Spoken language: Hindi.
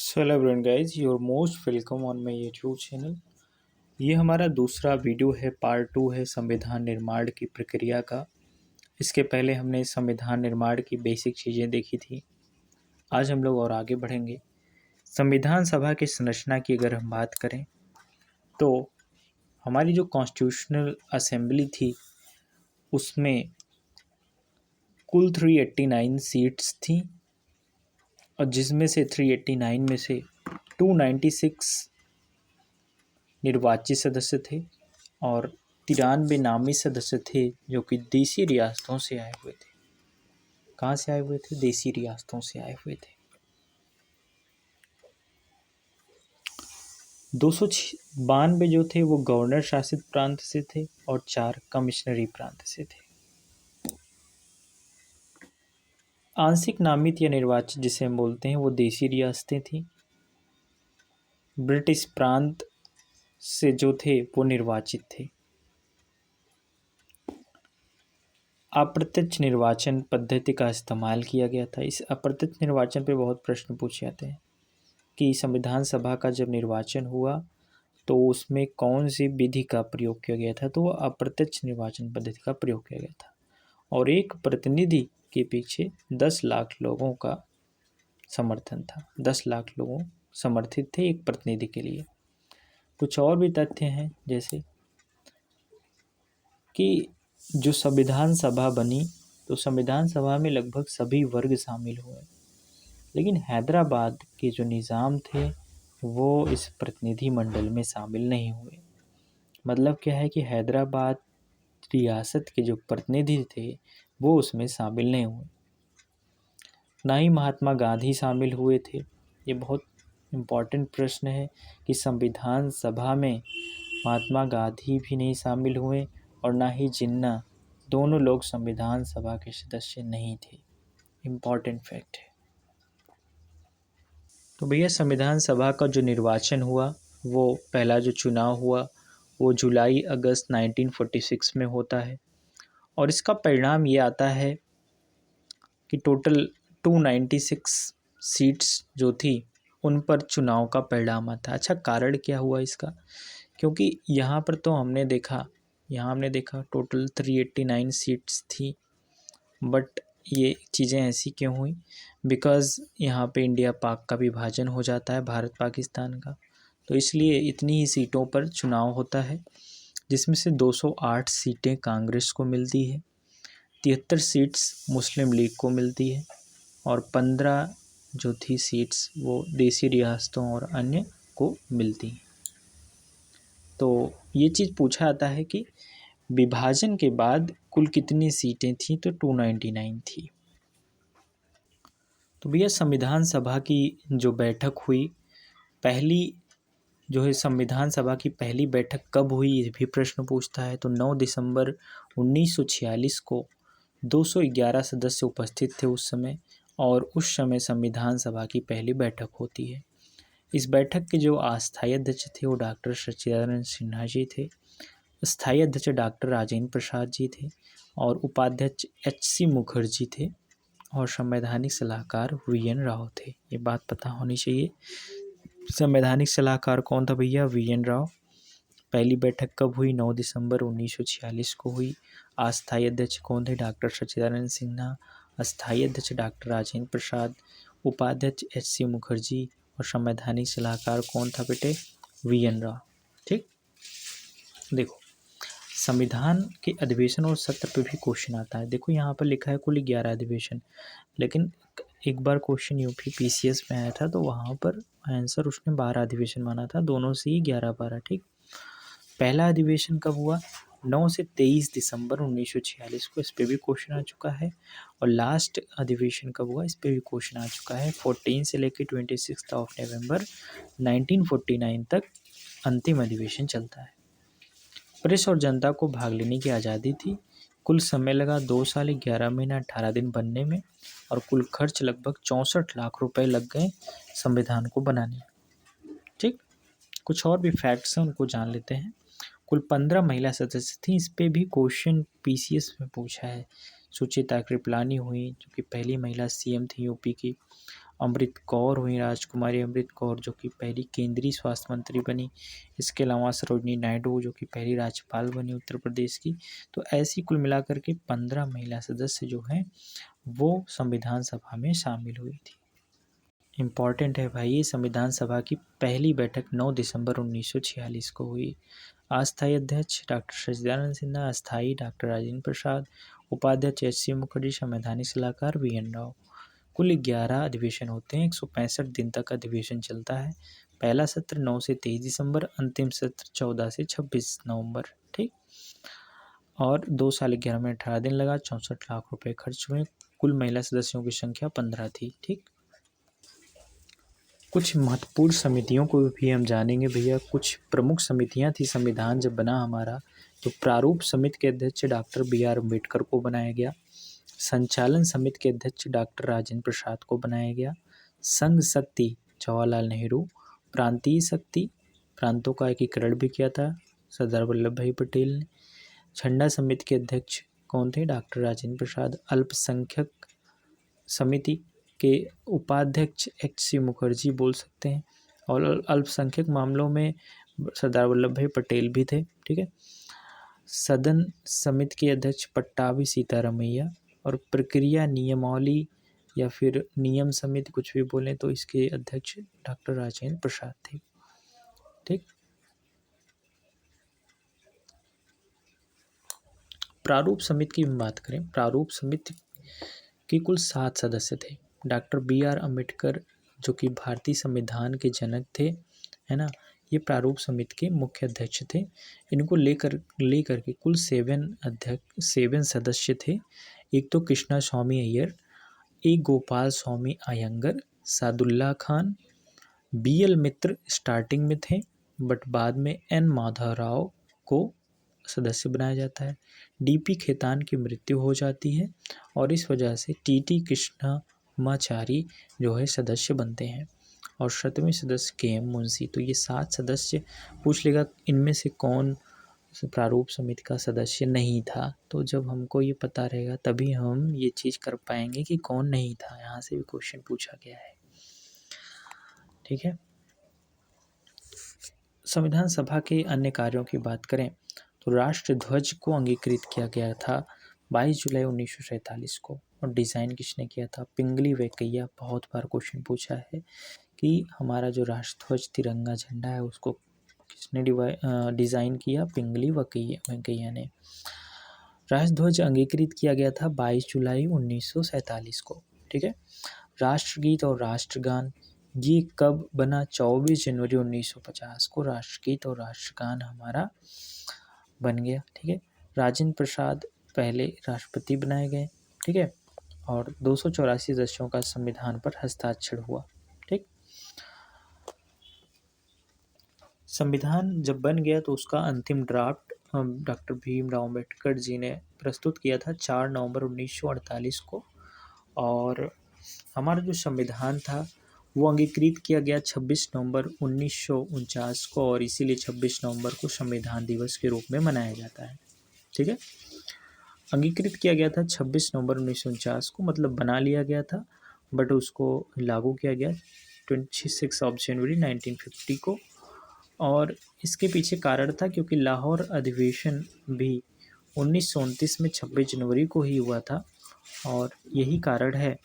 So hello everyone guys, your most welcome on my YouTube channel. ये हमारा दूसरा वीडियो है, पार्ट 2 है संविधान निर्माण की प्रक्रिया का। इसके पहले हमने संविधान निर्माण की बेसिक चीज़ें देखी थी। आज हम लोग और आगे बढ़ेंगे। संविधान सभा की संरचना की अगर हम बात करें तो हमारी जो कॉन्स्टिट्यूशनल असेंबली थी उसमें कुल 389 सीट्स थी और जिसमें से 389 में से 296 निर्वाचित सदस्य थे और 93 नामी सदस्य थे जो कि देसी रियासतों से आए हुए थे। कहाँ से आए हुए थे? देसी रियासतों से आए हुए थे। 292 जो थे वो गवर्नर शासित प्रांत से थे और 4 कमिश्नरी प्रांत से थे। आंशिक नामित या निर्वाचित जिसे हम बोलते हैं वो देसी रियासतें थी। ब्रिटिश प्रांत से जो थे वो निर्वाचित थे। अप्रत्यक्ष निर्वाचन पद्धति का इस्तेमाल किया गया था। इस अप्रत्यक्ष निर्वाचन पे बहुत प्रश्न पूछे जाते हैं कि संविधान सभा का जब निर्वाचन हुआ तो उसमें कौन सी विधि का प्रयोग किया गया था, तो वो अप्रत्यक्ष निर्वाचन पद्धति का प्रयोग किया गया था और एक प्रतिनिधि के पीछे 10 लाख लोगों का समर्थन था। 10 लाख लोगों समर्थित थे एक प्रतिनिधि के लिए। कुछ और भी तथ्य हैं जैसे कि जो संविधान सभा बनी तो संविधान सभा में लगभग सभी वर्ग शामिल हुए, लेकिन हैदराबाद के जो निज़ाम थे वो इस प्रतिनिधि मंडल में शामिल नहीं हुए। मतलब क्या है कि हैदराबाद रियासत के जो प्रतिनिधि थे वो उसमें शामिल नहीं हुए। ना ही महात्मा गांधी शामिल हुए थे। ये बहुत इम्पॉर्टेंट प्रश्न है कि संविधान सभा में महात्मा गांधी भी नहीं शामिल हुए और ना ही जिन्ना, दोनों लोग संविधान सभा के सदस्य नहीं थे। इम्पॉर्टेंट फैक्ट है। तो भैया संविधान सभा का जो निर्वाचन हुआ वो पहला जो चुनाव हुआ वो जुलाई अगस्त 1946 में होता है और इसका परिणाम ये आता है कि टोटल 296 सीट्स जो थी उन पर चुनाव का परिणाम आता है। अच्छा, कारण क्या हुआ इसका? क्योंकि यहाँ पर तो हमने देखा टोटल 389 सीट्स थी, बट ये चीज़ें ऐसी क्यों हुई? बिकॉज़ यहाँ पे इंडिया पाक का विभाजन हो जाता है, भारत पाकिस्तान का, तो इसलिए इतनी ही सीटों पर चुनाव होता है जिसमें से 208 सीटें कांग्रेस को मिलती है, 73 सीट्स मुस्लिम लीग को मिलती है और 15 जो थी सीट्स वो देसी रियासतों और अन्य को मिलती हैं। तो ये चीज़ पूछा जाता है कि विभाजन के बाद कुल कितनी सीटें थीं, तो 299 थी। तो भैया संविधान सभा की जो बैठक हुई, पहली जो है संविधान सभा की पहली बैठक कब हुई ये भी प्रश्न पूछता है। तो 9 दिसंबर 1946 को 211 सदस्य उपस्थित थे उस समय, और उस समय संविधान सभा की पहली बैठक होती है। इस बैठक के जो अस्थायी अध्यक्ष थे वो डॉक्टर सच्चिदानंद सिन्हा जी थे, स्थायी अध्यक्ष डॉक्टर राजेंद्र प्रसाद जी थे और उपाध्यक्ष HC मुखर्जी थे और संवैधानिक सलाहकार VN राव थे। ये बात पता होनी चाहिए। संवैधानिक सलाहकार कौन था भैया? VN राव। पहली बैठक कब हुई? 9 दिसंबर 1946 को हुई। अस्थायी अध्यक्ष कौन थे? डॉक्टर सच्चिदानंद सिन्हा। अस्थायी अध्यक्ष डॉक्टर राजेंद्र प्रसाद, उपाध्यक्ष HC मुखर्जी और संवैधानिक सलाहकार कौन था बेटे? VN राव। ठीक, देखो संविधान के अधिवेशन और सत्र पे भी क्वेश्चन आता है। देखो यहाँ पर लिखा है कुल 11 अधिवेशन, लेकिन एक बार क्वेश्चन यूपी PCS में आया था तो वहाँ पर आंसर उसने 12 अधिवेशन माना था, दोनों से ही 11-12। ठीक, पहला अधिवेशन कब हुआ? 9 से 23 दिसंबर 1946 को, इस पर भी क्वेश्चन आ चुका है। और लास्ट अधिवेशन कब हुआ? इस पर भी क्वेश्चन आ चुका है। 14 से लेकर 26 नवंबर 1949 तक अंतिम अधिवेशन चलता है। प्रेस और जनता को भाग लेने की आज़ादी थी। कुल समय लगा 2 साल 11 महीना 18 दिन बनने में और कुल खर्च लगभग 64 लाख रुपए लग गए संविधान को बनाने। ठीक, कुछ और भी फैक्ट्स हैं उनको जान लेते हैं। कुल 15 महिला सदस्य थी। इस पे भी क्वेश्चन PCS में पूछा है। सुचित्रा कृपलानी हुई जो कि पहली महिला CM थी यूपी की। अमृत कौर हुई, राजकुमारी अमृत कौर जो कि पहली केंद्रीय स्वास्थ्य मंत्री बनी। इसके अलावा सरोजनी नायडू जो कि पहली राज्यपाल बनी उत्तर प्रदेश की। तो ऐसी कुल मिलाकर के 15 महिला सदस्य जो हैं वो संविधान सभा में शामिल हुई थी। इम्पॉर्टेंट है भाई, संविधान सभा की पहली बैठक 9 दिसंबर 1946 को हुई। अस्थायी अध्यक्ष डॉक्टर सच्चिदानंद सिन्हा, अस्थायी डॉक्टर राजेंद्र प्रसाद, उपाध्यक्ष एच सी मुखर्जी, संवैधानिक सलाहकार वी एन राव। कुल 11 अधिवेशन होते हैं, 165 दिन तक अधिवेशन चलता है। पहला सत्र 9 से 23 दिसंबर, अंतिम सत्र 14 से 26 नवंबर। ठीक, और 2 साल 11 में 18 दिन लगा, 64 लाख रुपए खर्च हुए। कुल महिला सदस्यों की संख्या 15 थी। ठीक, कुछ महत्वपूर्ण समितियों को भी हम जानेंगे भैया। कुछ प्रमुख समितियां थी संविधान जब बना हमारा, तो प्रारूप समिति के अध्यक्ष डॉक्टर बी आर अम्बेडकर को बनाया गया। संचालन समिति के अध्यक्ष डॉक्टर राजेंद्र प्रसाद को बनाया गया। संघ शक्ति जवाहरलाल नेहरू। प्रांतीय शक्ति, प्रांतों का एकीकरण भी किया था सरदार वल्लभ भाई पटेल ने। झंडा समिति के अध्यक्ष कौन थे? डॉक्टर राजेंद्र प्रसाद। अल्पसंख्यक समिति के उपाध्यक्ष एच सी मुखर्जी बोल सकते हैं, और अल्पसंख्यक मामलों में सरदार वल्लभ भाई पटेल भी थे। ठीक है। सदन समिति के अध्यक्ष पट्टाभी सीतारमैया, और प्रक्रिया नियमावली या फिर नियम समिति कुछ भी बोलें तो इसके अध्यक्ष डॉक्टर राजेंद्र प्रसाद थे। ठीक, प्रारूप समिति की बात करें, प्रारूप समिति के कुल 7 सदस्य थे। डॉक्टर बी आर अम्बेडकर जो कि भारतीय संविधान के जनक थे, है ना, ये प्रारूप समिति के मुख्य अध्यक्ष थे। इनको लेकर के कुल 7 सदस्य थे। एक तो कृष्णा स्वामी अय्यर, एक गोपाल स्वामी अयंगर, सादुल्ला खान, बी एल मित्र स्टार्टिंग में थे, बट बाद में एन माधवराव को सदस्य बनाया जाता है। डीपी खेतान की मृत्यु हो जाती है और इस वजह से टी कृष्णमाचारी जो है सदस्य बनते हैं, और 7वें सदस्य के एम मुंशी। तो ये 7 सदस्य पूछ लेगा इनमें से कौन प्रारूप समिति का सदस्य नहीं था। तो जब हमको ये पता रहेगा तभी हम ये चीज़ कर पाएंगे कि कौन नहीं था। यहाँ से भी क्वेश्चन पूछा गया है। ठीक है। संविधान सभा के अन्य कार्यों की बात करें तो राष्ट्र ध्वज को अंगीकृत किया गया था 22 जुलाई 1947 को, और डिज़ाइन किसने किया था? पिंगली वेंकैया। बहुत बार क्वेश्चन पूछा है कि हमारा जो राष्ट्र ध्वज तिरंगा झंडा है उसको किसने डिज़ाइन किया? पिंगली वेंकैया ने। राष्ट्र ध्वज अंगीकृत किया गया था 22 जुलाई 1947 को। ठीक है। राष्ट्रगीत और राष्ट्रगान ये कब बना? 24 जनवरी 1950 को राष्ट्रगीत और राष्ट्रगान हमारा बन गया। ठीक है। राजेंद्र प्रसाद पहले राष्ट्रपति बनाए गए। ठीक है। और 284 सदस्यों का संविधान पर हस्ताक्षर हुआ। ठीक, संविधान जब बन गया तो उसका अंतिम ड्राफ्ट डॉक्टर भीमराव अम्बेडकर जी ने प्रस्तुत किया था 4 नवंबर 1948 को, और हमारा जो संविधान था वो अंगीकृत किया गया 26 नवंबर 1949 को, और इसीलिए 26 नवंबर को संविधान दिवस के रूप में मनाया जाता है। ठीक है। अंगीकृत किया गया था 26 नवंबर 1949 को, मतलब बना लिया गया था, बट उसको लागू किया गया 26 जनवरी 1950 को। और इसके पीछे कारण था क्योंकि लाहौर अधिवेशन भी 1929 में 26 जनवरी को ही हुआ था, और यही कारण है